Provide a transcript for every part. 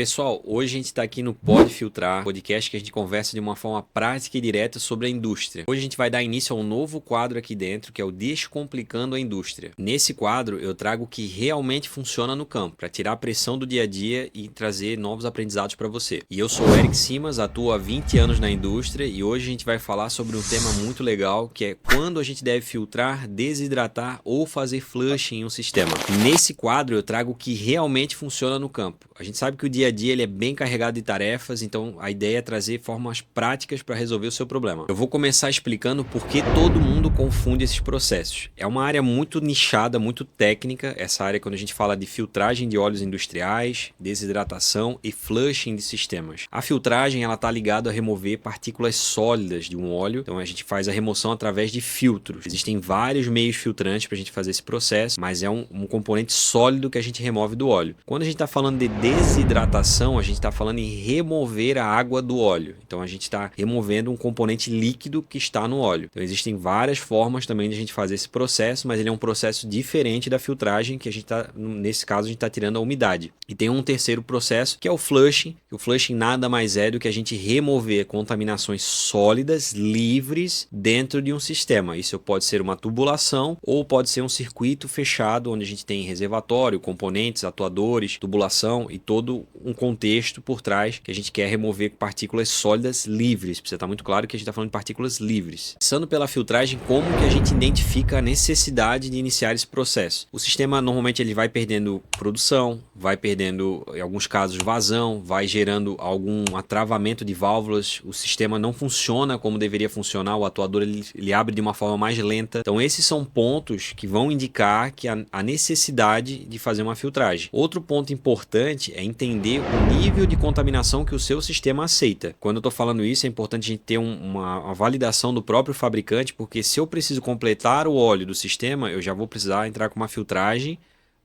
Pessoal, hoje a gente está aqui no Pode Filtrar, podcast que a gente conversa de uma forma prática e direta sobre a indústria. Hoje a gente vai dar início a um novo quadro aqui dentro, que é o Descomplicando a Indústria. Nesse quadro eu trago o que realmente funciona no campo, para tirar a pressão do dia a dia e trazer novos aprendizados para você. E eu sou o Eric Simas, atuo há 20 anos na indústria e hoje a gente vai falar sobre um tema muito legal, que é quando a gente deve filtrar, desidratar ou fazer flushing em um sistema. Nesse quadro eu trago o que realmente funciona no campo. A gente sabe que o dia a dia ele é bem carregado de tarefas, então a ideia é trazer formas práticas para resolver o seu problema. Eu vou começar explicando por que todo mundo confunde esses processos. É uma área muito nichada, muito técnica, essa área quando a gente fala de filtragem de óleos industriais, desidratação e flushing de sistemas. A filtragem ela está ligada a remover partículas sólidas de um óleo, então a gente faz a remoção através de filtros. Existem vários meios filtrantes para a gente fazer esse processo, mas é um componente sólido que a gente remove do óleo. Quando a gente está falando de desidratação, a gente está falando em remover a água do óleo. Então a gente está removendo um componente líquido que está no óleo. Então existem várias formas também de a gente fazer esse processo, mas ele é um processo diferente da filtragem, que a gente está, nesse caso, a gente está tirando a umidade. E tem um terceiro processo, que é o flushing. O flushing nada mais é do que a gente remover contaminações sólidas, livres, dentro de um sistema. Isso pode ser uma tubulação ou pode ser um circuito fechado, onde a gente tem reservatório, componentes, atuadores, tubulação e todo um contexto por trás que a gente quer remover partículas sólidas livres. Precisa estar muito claro que a gente está falando de partículas livres. Passando pela filtragem, como que a gente identifica a necessidade de iniciar esse processo? O sistema normalmente ele vai perdendo produção, vai perdendo, em alguns casos, vazão, vai gerando algum atravamento de válvulas, o sistema não funciona como deveria funcionar, o atuador ele abre de uma forma mais lenta. Então esses são pontos que vão indicar que a necessidade de fazer uma filtragem. Outro ponto importante é entender o nível de contaminação que o seu sistema aceita. Quando eu estou falando isso, é importante a gente ter uma validação do próprio fabricante, porque se eu preciso completar o óleo do sistema, eu já vou precisar entrar com uma filtragem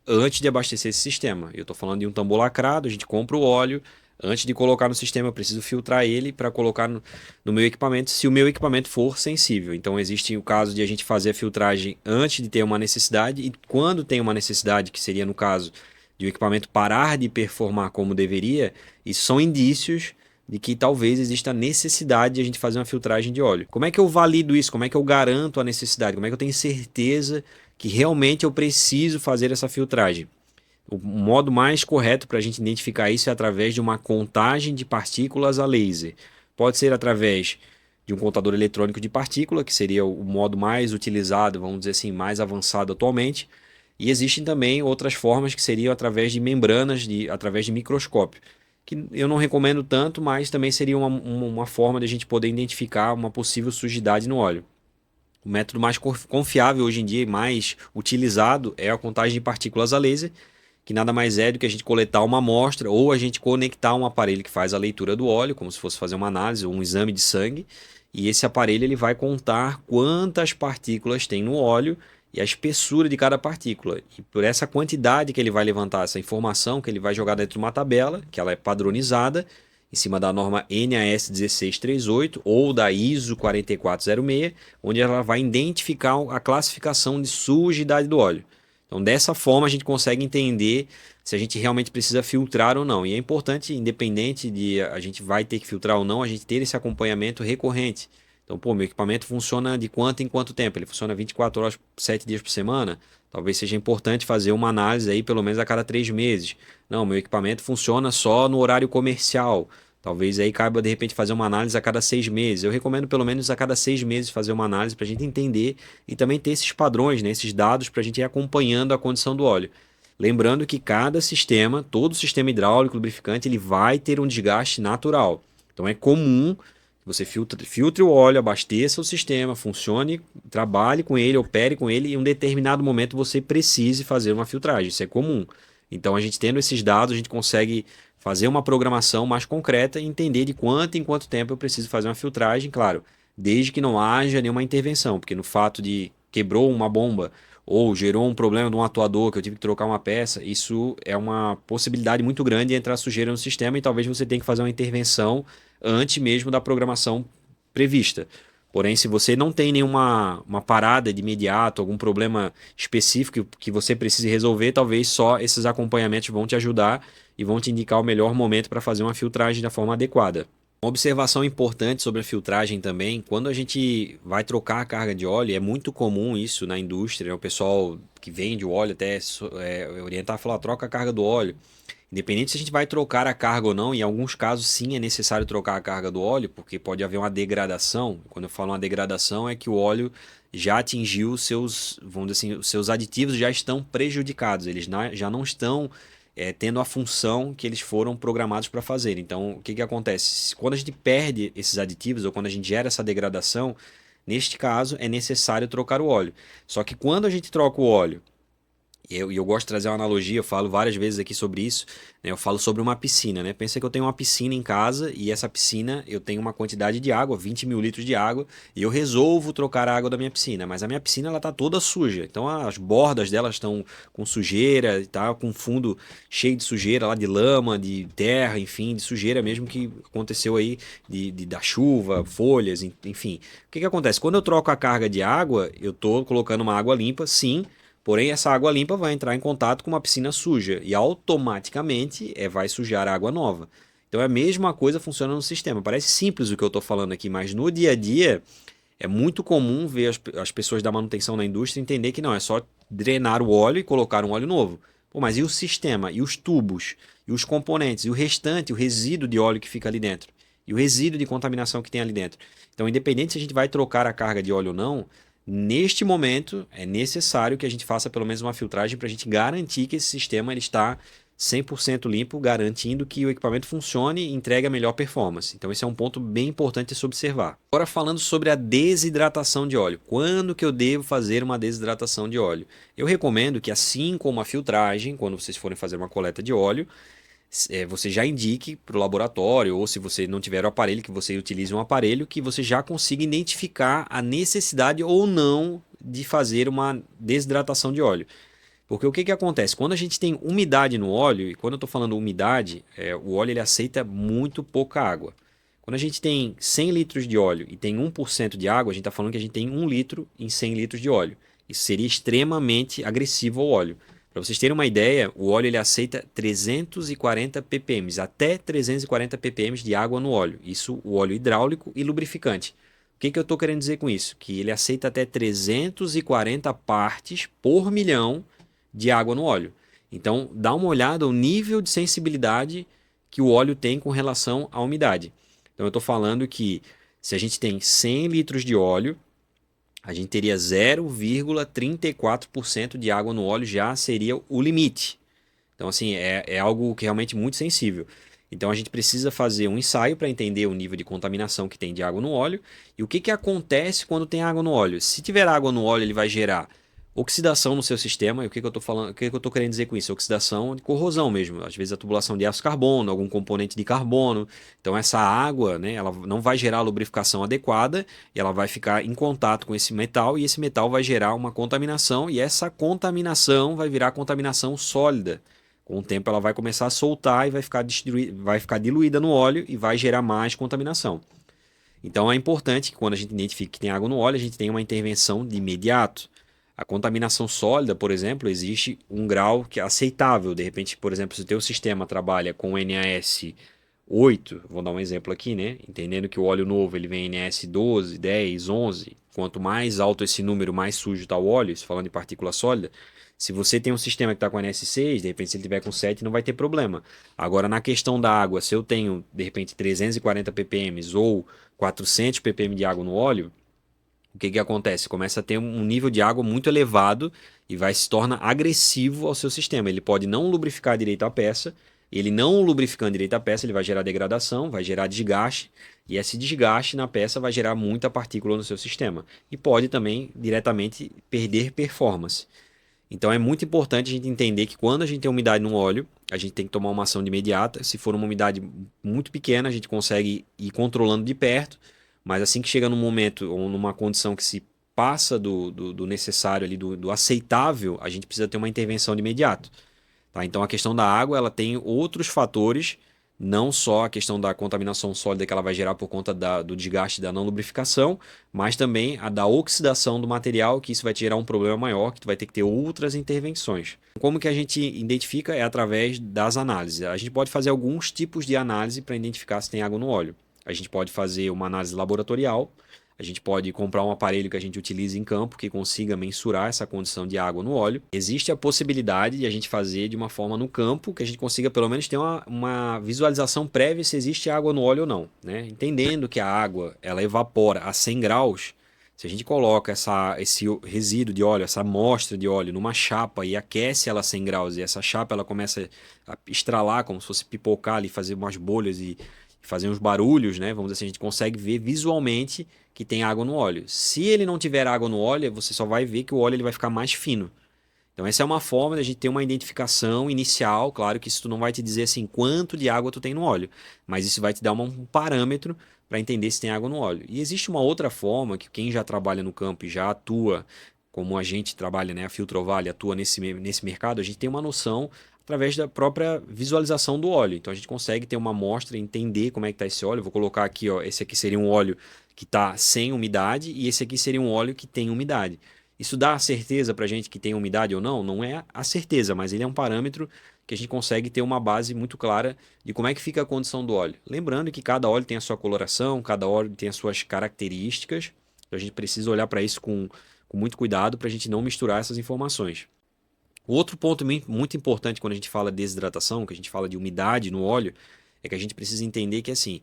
antes de abastecer esse sistema. Eu estou falando de um tambor lacrado, a gente compra o óleo, antes de colocar no sistema eu preciso filtrar ele para colocar no meu equipamento, se o meu equipamento for sensível. Então existe o caso de a gente fazer a filtragem antes de ter uma necessidade e quando tem uma necessidade, que seria no caso de o equipamento parar de performar como deveria, isso são indícios de que talvez exista a necessidade de a gente fazer uma filtragem de óleo. Como é que eu valido isso? Como é que eu garanto a necessidade? Como é que eu tenho certeza que realmente eu preciso fazer essa filtragem? O modo mais correto para a gente identificar isso é através de uma contagem de partículas a laser. Pode ser através de um contador eletrônico de partícula, que seria o modo mais utilizado, vamos dizer assim, mais avançado atualmente. E existem também outras formas que seriam através de membranas, através de microscópio, que eu não recomendo tanto, mas também seria uma forma de a gente poder identificar uma possível sujidade no óleo. O método mais confiável hoje em dia e mais utilizado é a contagem de partículas a laser, que nada mais é do que a gente coletar uma amostra ou a gente conectar um aparelho que faz a leitura do óleo, como se fosse fazer uma análise ou um exame de sangue, e esse aparelho ele vai contar quantas partículas tem no óleo e a espessura de cada partícula. E por essa quantidade que ele vai levantar, essa informação que ele vai jogar dentro de uma tabela, que ela é padronizada, em cima da norma NAS 1638 ou da ISO 4406, onde ela vai identificar a classificação de sujidade do óleo. Então, dessa forma, a gente consegue entender se a gente realmente precisa filtrar ou não. E é importante, independente de a gente vai ter que filtrar ou não, a gente ter esse acompanhamento recorrente. Então, meu equipamento funciona de quanto em quanto tempo? Ele funciona 24 horas, 7 dias por semana? Talvez seja importante fazer uma análise aí pelo menos a cada 3 meses. Não, meu equipamento funciona só no horário comercial. Talvez aí caiba de repente fazer uma análise a cada 6 meses. Eu recomendo pelo menos a cada 6 meses fazer uma análise para a gente entender e também ter esses padrões, né, esses dados para a gente ir acompanhando a condição do óleo. Lembrando que cada sistema, todo sistema hidráulico, lubrificante, ele vai ter um desgaste natural. Então é comum que você filtre o óleo, abasteça o sistema, funcione, trabalhe com ele, opere com ele e em um determinado momento você precise fazer uma filtragem. Isso é comum. Então a gente tendo esses dados, a gente consegue fazer uma programação mais concreta e entender de quanto em quanto tempo eu preciso fazer uma filtragem, claro, desde que não haja nenhuma intervenção, porque no fato de quebrou uma bomba ou gerou um problema de um atuador que eu tive que trocar uma peça, isso é uma possibilidade muito grande de entrar sujeira no sistema e talvez você tenha que fazer uma intervenção antes mesmo da programação prevista. Porém, se você não tem nenhuma parada de imediato, algum problema específico que você precise resolver, talvez só esses acompanhamentos vão te ajudar e vão te indicar o melhor momento para fazer uma filtragem da forma adequada. Uma observação importante sobre a filtragem também, quando a gente vai trocar a carga de óleo, é muito comum isso na indústria, né? O pessoal que vende o óleo até orientar a falar, troca a carga do óleo. Independente se a gente vai trocar a carga ou não, em alguns casos sim é necessário trocar a carga do óleo, porque pode haver uma degradação. Quando eu falo uma degradação é que o óleo já atingiu os seus, vamos dizer assim, os seus aditivos já estão prejudicados, eles já não estão tendo a função que eles foram programados para fazer. Então, o que acontece? Quando a gente perde esses aditivos ou quando a gente gera essa degradação, neste caso é necessário trocar o óleo. Só que quando a gente troca o óleo, e eu gosto de trazer uma analogia, eu falo várias vezes aqui sobre isso, né? Eu falo sobre uma piscina, né? Pensa que eu tenho uma piscina em casa e essa piscina eu tenho uma quantidade de água, 20 mil litros de água, e eu resolvo trocar a água da minha piscina, mas a minha piscina ela tá toda suja, então as bordas dela estão com sujeira, tá com fundo cheio de sujeira lá de lama, de terra, enfim, de sujeira mesmo que aconteceu aí da chuva, folhas, enfim. O que acontece? Quando eu troco a carga de água, eu tô colocando uma água limpa, sim. Porém, essa água limpa vai entrar em contato com uma piscina suja e automaticamente vai sujar a água nova. Então é a mesma coisa funciona no sistema. Parece simples o que eu estou falando aqui, mas no dia a dia é muito comum ver as pessoas da manutenção na indústria entender que não, é só drenar o óleo e colocar um óleo novo. Pô, mas e o sistema? E os tubos? E os componentes? E o restante, o resíduo de óleo que fica ali dentro? E o resíduo de contaminação que tem ali dentro? Então, independente se a gente vai trocar a carga de óleo ou não, neste momento, é necessário que a gente faça pelo menos uma filtragem para a gente garantir que esse sistema ele está 100% limpo, garantindo que o equipamento funcione e entregue a melhor performance. Então esse é um ponto bem importante de se observar. Agora falando sobre a desidratação de óleo. Quando que eu devo fazer uma desidratação de óleo? Eu recomendo que assim como a filtragem, quando vocês forem fazer uma coleta de óleo, você já indique para o laboratório, ou se você não tiver o aparelho, que você utilize um aparelho que você já consiga identificar a necessidade ou não de fazer uma desidratação de óleo. Porque o que acontece? Quando a gente tem umidade no óleo, e quando eu estou falando umidade, o óleo ele aceita muito pouca água. Quando a gente tem 100 litros de óleo e tem 1% de água, a gente está falando que a gente tem 1 litro em 100 litros de óleo. Isso seria extremamente agressivo ao óleo. Para vocês terem uma ideia, o óleo ele aceita 340 ppm, até 340 ppm de água no óleo. Isso o óleo hidráulico e lubrificante. O que eu estou querendo dizer com isso? Que ele aceita até 340 partes por milhão de água no óleo. Então, dá uma olhada no nível de sensibilidade que o óleo tem com relação à umidade. Então, eu estou falando que se a gente tem 100 litros de óleo, a gente teria 0,34% de água no óleo, já seria o limite. Então, assim, é algo que é realmente muito sensível. Então, a gente precisa fazer um ensaio para entender o nível de contaminação que tem de água no óleo e o que acontece quando tem água no óleo. Se tiver água no óleo, ele vai gerar oxidação no seu sistema. E o que eu estou falando, o que eu estou querendo dizer com isso? Oxidação de corrosão mesmo. Às vezes a tubulação de ácido carbono, algum componente de carbono. Então essa água, né, ela não vai gerar a lubrificação adequada e ela vai ficar em contato com esse metal e esse metal vai gerar uma contaminação e essa contaminação vai virar contaminação sólida. Com o tempo ela vai começar a soltar e vai ficar diluída no óleo e vai gerar mais contaminação. Então é importante que quando a gente identifica que tem água no óleo, a gente tenha uma intervenção de imediato. A contaminação sólida, por exemplo, existe um grau que é aceitável. De repente, por exemplo, se o teu sistema trabalha com NAS 8, vou dar um exemplo aqui, né? Entendendo que o óleo novo ele vem NAS 12, 10, 11. Quanto mais alto esse número, mais sujo está o óleo, isso falando de partícula sólida. Se você tem um sistema que está com NS 6, de repente se ele tiver com 7 não vai ter problema. Agora na questão da água, se eu tenho de repente 340 ppm ou 400 ppm de água no óleo, o que acontece? Começa a ter um nível de água muito elevado e vai se torna agressivo ao seu sistema. Ele pode não lubrificar direito a peça, ele não lubrificando direito a peça, ele vai gerar degradação, vai gerar desgaste, e esse desgaste na peça vai gerar muita partícula no seu sistema. E pode também diretamente perder performance. Então é muito importante a gente entender que quando a gente tem umidade no óleo, a gente tem que tomar uma ação de imediata. Se for uma umidade muito pequena, a gente consegue ir controlando de perto, mas assim que chega num momento ou numa condição que se passa do necessário ali, do aceitável, a gente precisa ter uma intervenção de imediato. Tá? Então a questão da água ela tem outros fatores não só a questão da contaminação sólida que ela vai gerar por conta do desgaste da não lubrificação, mas também a da oxidação do material, que isso vai te gerar um problema maior, que tu vai ter que ter outras intervenções. Como que a gente identifica? É através das análises. A gente pode fazer alguns tipos de análise para identificar se tem água no óleo. A gente pode fazer uma análise laboratorial, a gente pode comprar um aparelho que a gente utilize em campo que consiga mensurar essa condição de água no óleo. Existe a possibilidade de a gente fazer de uma forma no campo que a gente consiga pelo menos ter uma visualização prévia se existe água no óleo ou não, né? Entendendo que a água ela evapora a 100 graus, se a gente coloca esse resíduo de óleo, essa amostra de óleo numa chapa e aquece ela a 100 graus e essa chapa ela começa a estralar como se fosse pipocar ali, fazer umas bolhas e fazer uns barulhos, né? Vamos dizer assim, a gente consegue ver visualmente que tem água no óleo. Se ele não tiver água no óleo, você só vai ver que o óleo ele vai ficar mais fino. Então essa é uma forma de a gente ter uma identificação inicial, claro que isso não vai te dizer assim quanto de água tu tem no óleo, mas isso vai te dar um parâmetro para entender se tem água no óleo. E existe uma outra forma que quem já trabalha no campo e já atua, como a gente trabalha, né, a Filtrovale atua nesse mercado, a gente tem uma noção através da própria visualização do óleo. Então a gente consegue ter uma amostra e entender como é que está esse óleo. Eu vou colocar aqui, ó, esse aqui seria um óleo que está sem umidade e esse aqui seria um óleo que tem umidade. Isso dá a certeza para a gente que tem umidade ou não? Não é a certeza, mas ele é um parâmetro que a gente consegue ter uma base muito clara de como é que fica a condição do óleo. Lembrando que cada óleo tem a sua coloração, cada óleo tem as suas características, então a gente precisa olhar para isso com muito cuidado para a gente não misturar essas informações. O outro ponto muito importante quando a gente fala de desidratação, que a gente fala de umidade no óleo, é que a gente precisa entender que assim,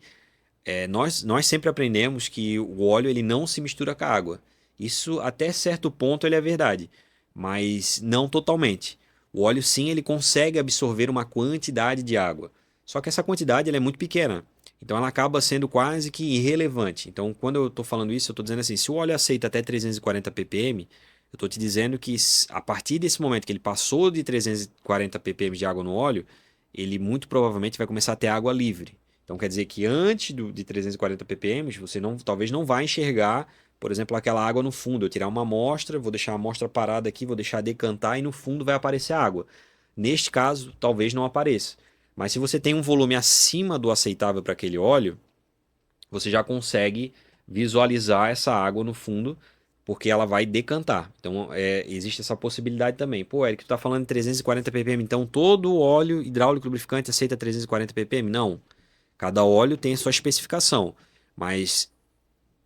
nós sempre aprendemos que o óleo ele não se mistura com a água. Isso até certo ponto ele é verdade, mas não totalmente. O óleo sim ele consegue absorver uma quantidade de água, só que essa quantidade ela é muito pequena. Então ela acaba sendo quase que irrelevante. Então quando eu estou falando isso, eu estou dizendo assim, se o óleo aceita até 340 ppm, eu estou te dizendo que a partir desse momento que ele passou de 340 ppm de água no óleo, ele muito provavelmente vai começar a ter água livre. Então quer dizer que antes de 340 ppm, você talvez não vai enxergar, por exemplo, aquela água no fundo. Eu tirar uma amostra, vou deixar a amostra parada aqui, vou deixar decantar e no fundo vai aparecer água. Neste caso, talvez não apareça. Mas se você tem um volume acima do aceitável para aquele óleo, você já consegue visualizar essa água no fundo, porque ela vai decantar. Então, existe essa possibilidade também. Pô, Eric, tu tá falando de 340 ppm, então todo óleo hidráulico lubrificante aceita 340 ppm? Não. Cada óleo tem a sua especificação, mas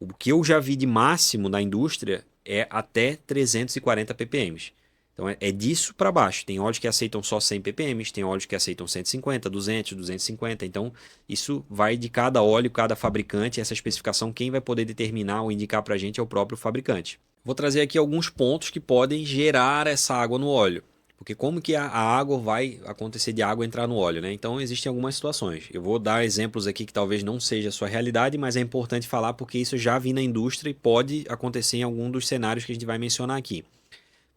o que eu já vi de máximo na indústria é até 340 ppm. Então é disso para baixo. Tem óleos que aceitam só 100 ppm, tem óleos que aceitam 150, 200, 250. Então isso vai de cada óleo, cada fabricante. Essa especificação, quem vai poder determinar ou indicar para a gente é o próprio fabricante. Vou trazer aqui alguns pontos que podem gerar essa água no óleo. Porque como que a água vai acontecer de água entrar no óleo, né? Então existem algumas situações. Eu vou dar exemplos aqui que talvez não seja a sua realidade, mas é importante falar porque isso já vi na indústria e pode acontecer em algum dos cenários que a gente vai mencionar aqui.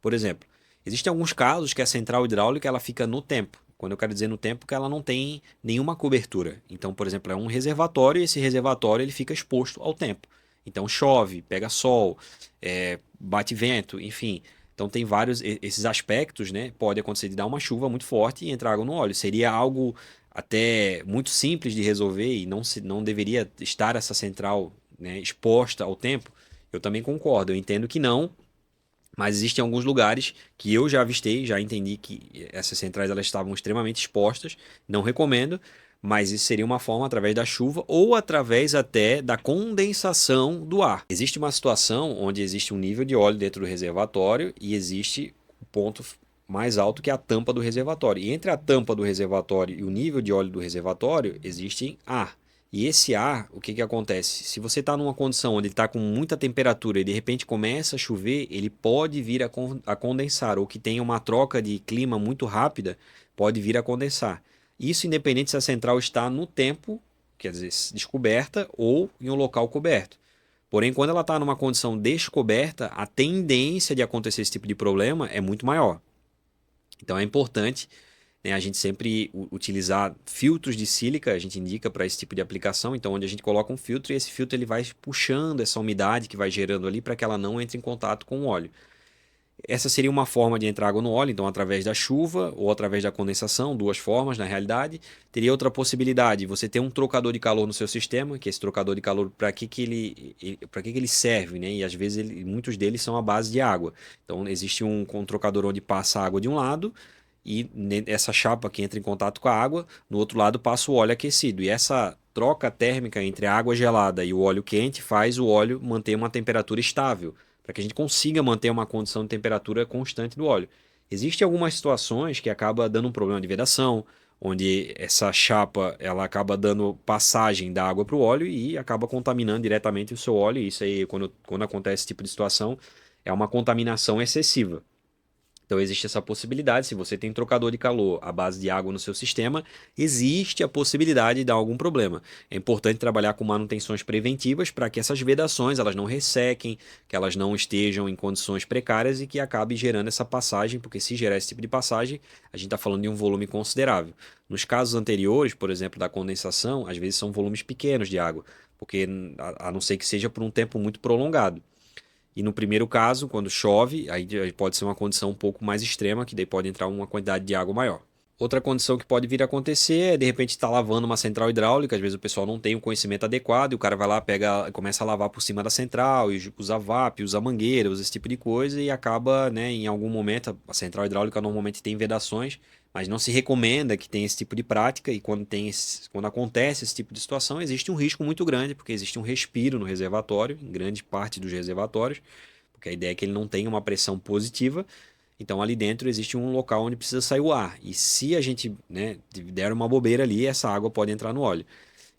Por exemplo, existem alguns casos que a central hidráulica ela fica no tempo. Quando eu quero dizer no tempo, que ela não tem nenhuma cobertura. Então, por exemplo, é um reservatório e esse reservatório ele fica exposto ao tempo. Então chove, pega sol, bate vento, enfim. Então tem vários esses aspectos, né? Pode acontecer de dar uma chuva muito forte e entrar água no óleo. Seria algo até muito simples de resolver e não deveria estar essa central, né, exposta ao tempo. Eu também concordo. Eu entendo que não, mas existem alguns lugares que eu já avistei, já entendi que essas centrais elas estavam extremamente expostas. Não recomendo, mas isso seria uma forma através da chuva ou através até da condensação do ar. Existe uma situação onde existe um nível de óleo dentro do reservatório e existe o ponto mais alto que é a tampa do reservatório. E entre a tampa do reservatório e o nível de óleo do reservatório existe ar. E esse ar, o que que acontece? Se você está numa condição onde ele está com muita temperatura e de repente começa a chover, ele pode vir a condensar, ou que tenha uma troca de clima muito rápida, pode vir a condensar. Isso independente se a central está no tempo, quer dizer, descoberta, ou em um local coberto. Porém, quando ela está numa condição descoberta, a tendência de acontecer esse tipo de problema é muito maior. Então é importante, né, a gente sempre utilizar filtros de sílica, a gente indica para esse tipo de aplicação, então onde a gente coloca um filtro e esse filtro ele vai puxando essa umidade que vai gerando ali para que ela não entre em contato com o óleo. Essa seria uma forma de entrar água no óleo, então através da chuva ou através da condensação, duas formas na realidade. Teria outra possibilidade, você ter um trocador de calor no seu sistema, que esse trocador de calor, para que ele serve, né? E às vezes muitos deles são à base de água. Então existe um trocador onde passa a água de um lado e essa chapa que entra em contato com a água, no outro lado passa o óleo aquecido. E essa troca térmica entre a água gelada e o óleo quente faz o óleo manter uma temperatura estável para que a gente consiga manter uma condição de temperatura constante do óleo. Existem algumas situações que acaba dando um problema de vedação, onde essa chapa ela acaba dando passagem da água para o óleo e acaba contaminando diretamente o seu óleo. E isso aí, quando acontece esse tipo de situação, é uma contaminação excessiva. Então existe essa possibilidade, se você tem trocador de calor à base de água no seu sistema, existe a possibilidade de dar algum problema. É importante trabalhar com manutenções preventivas para que essas vedações elas não ressequem, que elas não estejam em condições precárias e que acabe gerando essa passagem, porque se gerar esse tipo de passagem, a gente está falando de um volume considerável. Nos casos anteriores, por exemplo, da condensação, às vezes são volumes pequenos de água, porque a não ser que seja por um tempo muito prolongado. E no primeiro caso, quando chove, aí pode ser uma condição um pouco mais extrema, que daí pode entrar uma quantidade de água maior. Outra condição que pode vir a acontecer é, de repente, estar lavando uma central hidráulica, às vezes o pessoal não tem o conhecimento adequado, e o cara vai lá, pega, começa a lavar por cima da central, e usa VAP, usa mangueira, usa esse tipo de coisa, e acaba, né, em algum momento, a central hidráulica normalmente tem vedações, mas não se recomenda que tenha esse tipo de prática, e quando acontece esse tipo de situação, existe um risco muito grande, porque existe um respiro no reservatório, em grande parte dos reservatórios, porque a ideia é que ele não tenha uma pressão positiva, então ali dentro existe um local onde precisa sair o ar. E se a gente, né, der uma bobeira ali, essa água pode entrar no óleo.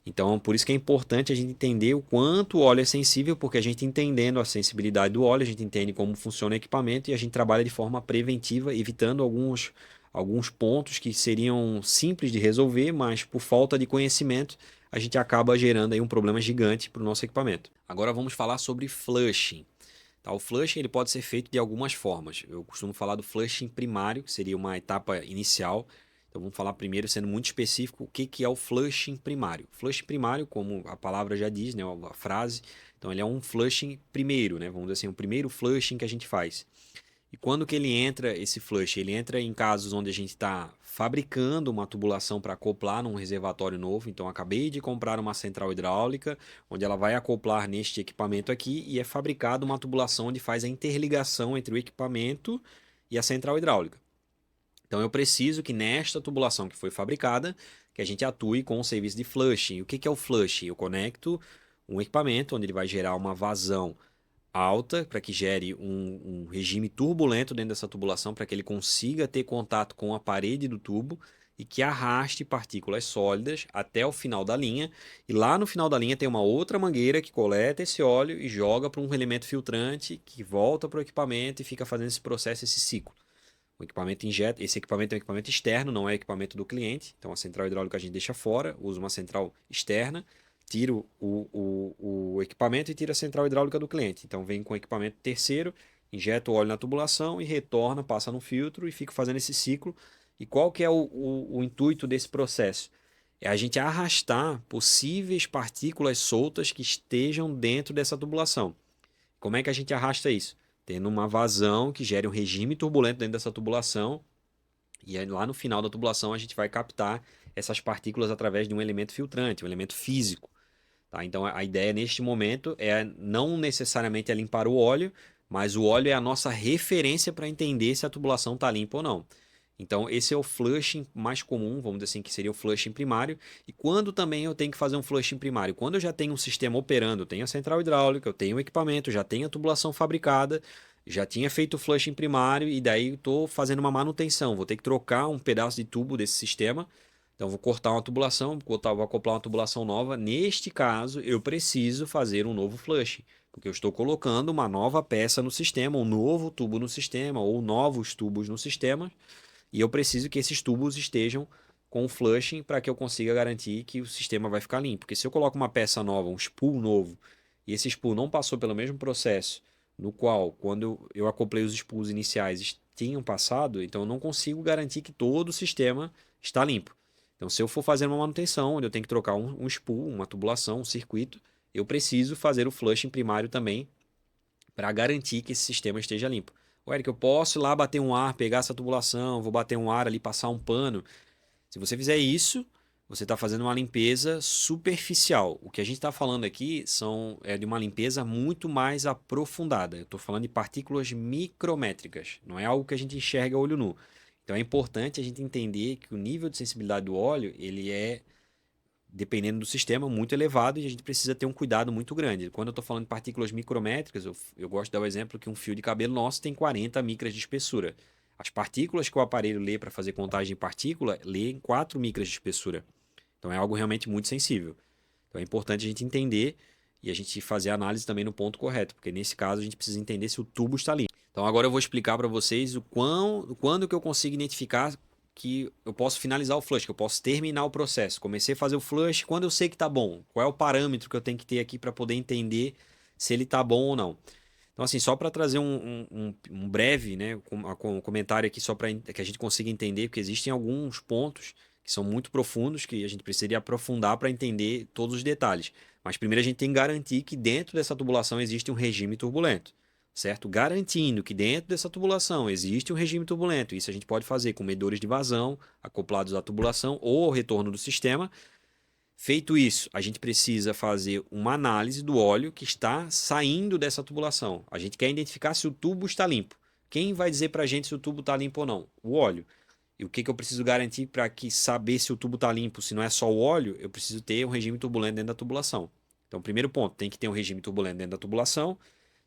Então, por isso que é importante a gente entender o quanto o óleo é sensível, porque a gente entendendo a sensibilidade do óleo, a gente entende como funciona o equipamento e a gente trabalha de forma preventiva, evitando alguns pontos que seriam simples de resolver, mas por falta de conhecimento, a gente acaba gerando aí um problema gigante para o nosso equipamento. Agora vamos falar sobre flushing. Tá, o flushing ele pode ser feito de algumas formas. Eu costumo falar do flushing primário, que seria uma etapa inicial. Então vamos falar primeiro, sendo muito específico, o que é o flushing primário. Flushing primário, como a palavra já diz, né, a frase, então ele é um flushing primeiro, né, vamos dizer assim, o primeiro flushing que a gente faz. E quando que ele entra, esse flush? Ele entra em casos onde a gente está fabricando uma tubulação para acoplar num reservatório novo. Então, acabei de comprar uma central hidráulica, onde ela vai acoplar neste equipamento aqui e é fabricada uma tubulação onde faz a interligação entre o equipamento e a central hidráulica. Então, eu preciso que nesta tubulação que foi fabricada, que a gente atue com o serviço de flushing. E o que é o flushing? Eu conecto um equipamento onde ele vai gerar uma vazão alta para que gere um regime turbulento dentro dessa tubulação para que ele consiga ter contato com a parede do tubo e que arraste partículas sólidas até o final da linha. E lá no final da linha tem uma outra mangueira que coleta esse óleo e joga para um elemento filtrante que volta para o equipamento e fica fazendo esse processo, esse ciclo. O equipamento injeta, esse equipamento é um equipamento externo, não é equipamento do cliente. Então a central hidráulica a gente deixa fora, usa uma central externa, tira o equipamento e tira a central hidráulica do cliente. Então vem com o equipamento terceiro, injeta o óleo na tubulação e retorna, passa no filtro e fica fazendo esse ciclo. E qual que é o intuito desse processo? É a gente arrastar possíveis partículas soltas que estejam dentro dessa tubulação. Como é que a gente arrasta isso? Tendo uma vazão que gere um regime turbulento dentro dessa tubulação, e aí, lá no final da tubulação a gente vai captar essas partículas através de um elemento filtrante, um elemento físico. Tá? Então a ideia neste momento é não necessariamente é limpar o óleo, mas o óleo é a nossa referência para entender se a tubulação está limpa ou não. Então esse é o flushing mais comum, vamos dizer assim, que seria o flushing primário. E quando também eu tenho que fazer um flushing primário? Quando eu já tenho um sistema operando, eu tenho a central hidráulica, eu tenho o equipamento, já tenho a tubulação fabricada, já tinha feito o flushing primário e daí estou fazendo uma manutenção. Vou ter que trocar um pedaço de tubo desse sistema. Então vou cortar uma tubulação, vou acoplar uma tubulação nova. Neste caso, eu preciso fazer um novo flushing, porque eu estou colocando uma nova peça no sistema, um novo tubo no sistema ou novos tubos no sistema, e eu preciso que esses tubos estejam com flushing para que eu consiga garantir que o sistema vai ficar limpo. Porque se eu coloco uma peça nova, um spool novo, e esse spool não passou pelo mesmo processo no qual, quando eu acoplei os spools iniciais, tinham passado, então eu não consigo garantir que todo o sistema está limpo. Então, se eu for fazer uma manutenção, onde eu tenho que trocar um spool, uma tubulação, um circuito, eu preciso fazer o flushing primário também para garantir que esse sistema esteja limpo. Ô, Eric, eu posso ir lá bater um ar, pegar essa tubulação, vou bater um ar ali, passar um pano. Se você fizer isso, você está fazendo uma limpeza superficial. O que a gente está falando aqui é de uma limpeza muito mais aprofundada. Eu estou falando de partículas micrométricas, não é algo que a gente enxerga a olho nu. Então é importante a gente entender que o nível de sensibilidade do óleo, ele é, dependendo do sistema, muito elevado e a gente precisa ter um cuidado muito grande. Quando eu estou falando de partículas micrométricas, eu gosto de dar o exemplo que um fio de cabelo nosso tem 40 micras de espessura. As partículas que o aparelho lê para fazer contagem de partícula, lê em 4 micras de espessura. Então é algo realmente muito sensível. Então é importante a gente entender e a gente fazer a análise também no ponto correto, porque nesse caso a gente precisa entender se o tubo está limpo. Então agora eu vou explicar para vocês quando que eu consigo identificar que eu posso finalizar o flush, que eu posso terminar o processo. Comecei a fazer o flush, quando eu sei que está bom? Qual é o parâmetro que eu tenho que ter aqui para poder entender se ele está bom ou não? Então, assim, só para trazer um breve, né, comentário aqui, só para que a gente consiga entender, porque existem alguns pontos que são muito profundos que a gente precisaria aprofundar para entender todos os detalhes. Mas primeiro a gente tem que garantir que dentro dessa tubulação existe um regime turbulento, certo? Garantindo que dentro dessa tubulação existe um regime turbulento. Isso a gente pode fazer com medidores de vazão acoplados à tubulação ou ao retorno do sistema. Feito isso, a gente precisa fazer uma análise do óleo que está saindo dessa tubulação. A gente quer identificar se o tubo está limpo. Quem vai dizer para a gente se o tubo está limpo ou não? O óleo. E o que eu preciso garantir para que saber se o tubo está limpo, se não é só o óleo, eu preciso ter um regime turbulento dentro da tubulação. Então, primeiro ponto, tem que ter um regime turbulento dentro da tubulação.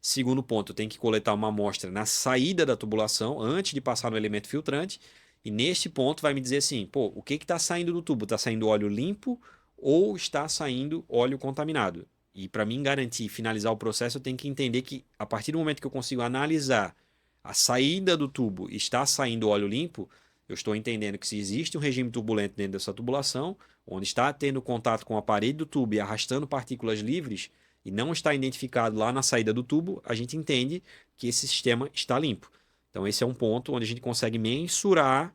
Segundo ponto, eu tenho que coletar uma amostra na saída da tubulação, antes de passar no elemento filtrante. E neste ponto vai me dizer assim, pô, o que está saindo do tubo? Está saindo óleo limpo ou está saindo óleo contaminado? E para mim garantir finalizar o processo, eu tenho que entender que a partir do momento que eu consigo analisar a saída do tubo e está saindo óleo limpo, eu estou entendendo que se existe um regime turbulento dentro dessa tubulação, onde está tendo contato com a parede do tubo e arrastando partículas livres, e não está identificado lá na saída do tubo, a gente entende que esse sistema está limpo. Então esse é um ponto onde a gente consegue mensurar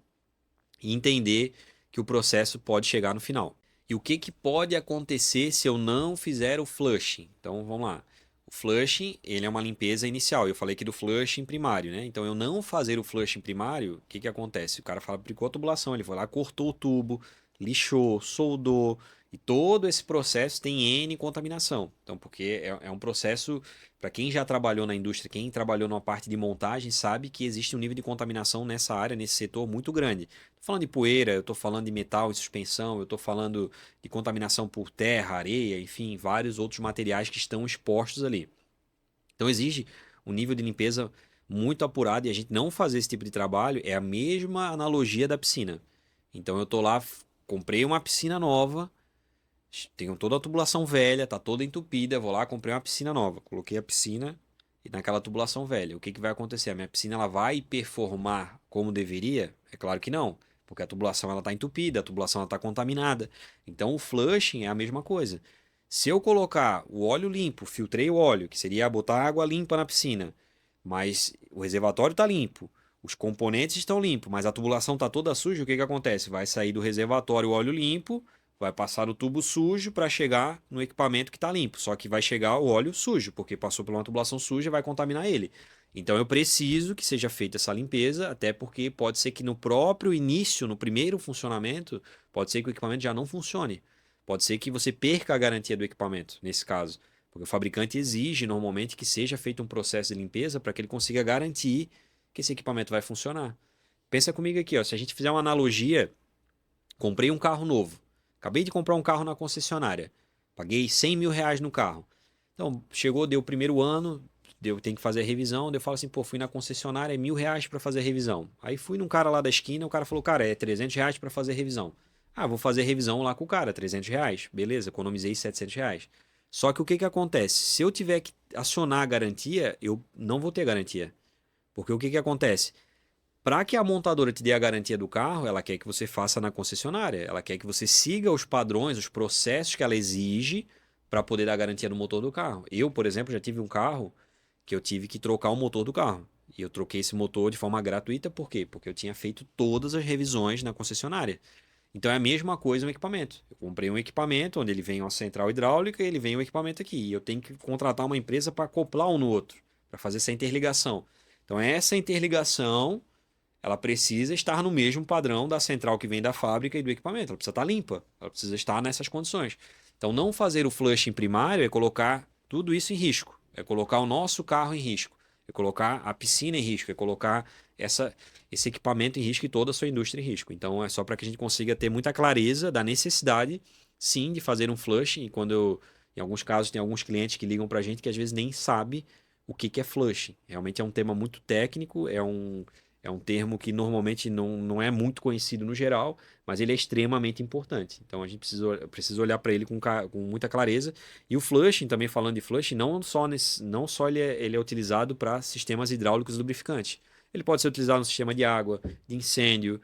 e entender que o processo pode chegar no final. E o que pode acontecer se eu não fizer o flushing? Então vamos lá. O flushing, ele é uma limpeza inicial. Eu falei aqui do flushing primário, né? Então eu não fazer o flushing primário, o que acontece? O cara fabricou a tubulação, ele foi lá, cortou o tubo, lixou, soldou, e todo esse processo tem N contaminação. Então, porque é um processo, para quem já trabalhou na indústria, quem trabalhou numa parte de montagem, sabe que existe um nível de contaminação nessa área, nesse setor muito grande. Estou falando de poeira, eu estou falando de metal e suspensão, eu estou falando de contaminação por terra, areia, enfim, vários outros materiais que estão expostos ali. Então exige um nível de limpeza muito apurado e a gente não fazer esse tipo de trabalho é a mesma analogia da piscina. Então eu estou lá, comprei uma piscina nova, tenho toda a tubulação velha, tá toda entupida, vou lá, comprei uma piscina nova, coloquei a piscina e naquela tubulação velha. O que vai acontecer? A minha piscina ela vai performar como deveria? É claro que não, porque a tubulação ela está entupida, a tubulação está contaminada. Então o flushing é a mesma coisa. Se eu colocar o óleo limpo, filtrei o óleo, que seria botar água limpa na piscina, mas o reservatório está limpo, os componentes estão limpos, mas a tubulação está toda suja, o que acontece? Vai sair do reservatório o óleo limpo, vai passar no tubo sujo para chegar no equipamento que está limpo. Só que vai chegar o óleo sujo, porque passou por uma tubulação suja e vai contaminar ele. Então eu preciso que seja feita essa limpeza, até porque pode ser que no próprio início, no primeiro funcionamento, pode ser que o equipamento já não funcione. Pode ser que você perca a garantia do equipamento, nesse caso. Porque o fabricante exige normalmente que seja feito um processo de limpeza para que ele consiga garantir que esse equipamento vai funcionar. Pensa comigo aqui, ó, se a gente fizer uma analogia, comprei um carro novo. Acabei de comprar um carro na concessionária. Paguei 100 mil reais no carro. Então, chegou, deu o primeiro ano, tem que fazer a revisão. Eu falo assim, pô, fui na concessionária, é 1.000 reais para fazer a revisão. Aí fui num cara lá da esquina, o cara falou, cara, é 300 reais para fazer a revisão. Ah, vou fazer a revisão lá com o cara, 300 reais. Beleza, economizei 700 reais. Só que o que acontece? Se eu tiver que acionar a garantia, eu não vou ter garantia. Porque o que acontece? Para que a montadora te dê a garantia do carro, ela quer que você faça na concessionária. Ela quer que você siga os padrões, os processos que ela exige para poder dar garantia no motor do carro. Eu, por exemplo, já tive um carro que eu tive que trocar o motor do carro. E eu troquei esse motor de forma gratuita, por quê? Porque eu tinha feito todas as revisões na concessionária. Então é a mesma coisa no equipamento. Eu comprei um equipamento onde ele vem uma central hidráulica e ele vem um equipamento aqui. E eu tenho que contratar uma empresa para acoplar um no outro, para fazer essa interligação. Então essa interligação, ela precisa estar no mesmo padrão da central que vem da fábrica e do equipamento. Ela precisa estar limpa, ela precisa estar nessas condições. Então não fazer o flushing primário é colocar tudo isso em risco, é colocar o nosso carro em risco, é colocar a piscina em risco, é colocar esse equipamento em risco e toda a sua indústria em risco. Então é só para que a gente consiga ter muita clareza da necessidade, sim, de fazer um flushing. E em alguns casos, tem alguns clientes que ligam para a gente que às vezes nem sabe o que é flushing. Realmente é um tema muito técnico, é um termo que normalmente não é muito conhecido no geral, mas ele é extremamente importante. Então a gente precisa olhar para ele com muita clareza. E o flushing, também falando de flushing, não só ele é utilizado para sistemas hidráulicos lubrificantes. Ele pode ser utilizado no sistema de água, de incêndio.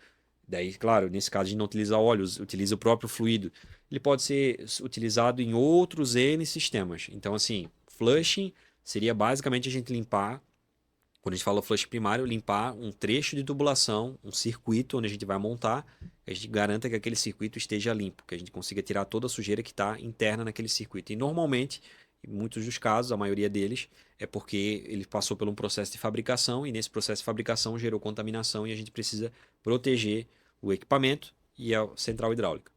Daí, claro, nesse caso a gente não utiliza óleo, utiliza o próprio fluido. Ele pode ser utilizado em outros N sistemas. Então, assim, flushing seria basicamente a gente limpar, quando a gente fala flush primário, limpar um trecho de tubulação, um circuito onde a gente vai montar, que a gente garanta que aquele circuito esteja limpo, que a gente consiga tirar toda a sujeira que está interna naquele circuito. E normalmente, em muitos dos casos, a maioria deles, é porque ele passou por um processo de fabricação e nesse processo de fabricação gerou contaminação e a gente precisa proteger o equipamento e a central hidráulica.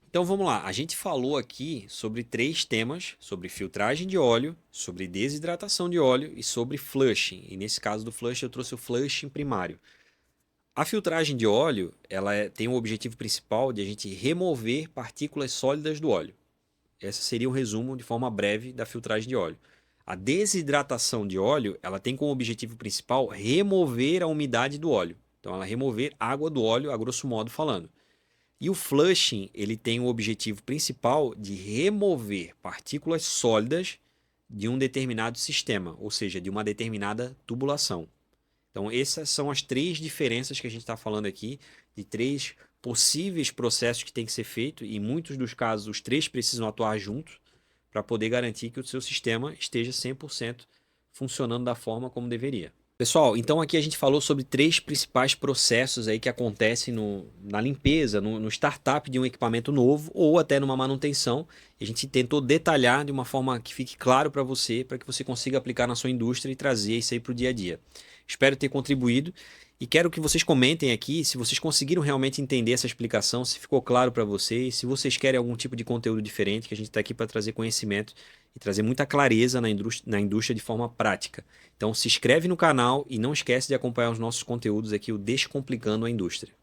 Então vamos lá, a gente falou aqui sobre 3 temas, sobre filtragem de óleo, sobre desidratação de óleo e sobre flushing. E nesse caso do flushing eu trouxe o flushing primário. A filtragem de óleo, tem o objetivo principal de a gente remover partículas sólidas do óleo. Esse seria um resumo de forma breve da filtragem de óleo. A desidratação de óleo, ela tem como objetivo principal remover a umidade do óleo. Então ela remover água do óleo, a grosso modo falando. E o flushing, ele tem o objetivo principal de remover partículas sólidas de um determinado sistema, ou seja, de uma determinada tubulação. Então, essas são as 3 diferenças que a gente está falando aqui, de 3 possíveis processos que tem que ser feito, e em muitos dos casos os 3 precisam atuar juntos para poder garantir que o seu sistema esteja 100% funcionando da forma como deveria. Pessoal, então aqui a gente falou sobre 3 principais processos aí que acontecem na limpeza, no startup de um equipamento novo ou até numa manutenção. A gente tentou detalhar de uma forma que fique claro para que você consiga aplicar na sua indústria e trazer isso aí para o dia a dia. Espero ter contribuído e quero que vocês comentem aqui se vocês conseguiram realmente entender essa explicação, se ficou claro para vocês, se vocês querem algum tipo de conteúdo diferente, que a gente está aqui para trazer conhecimento e trazer muita clareza na indústria de forma prática. Então se inscreve no canal e não esquece de acompanhar os nossos conteúdos aqui, o Descomplicando a Indústria.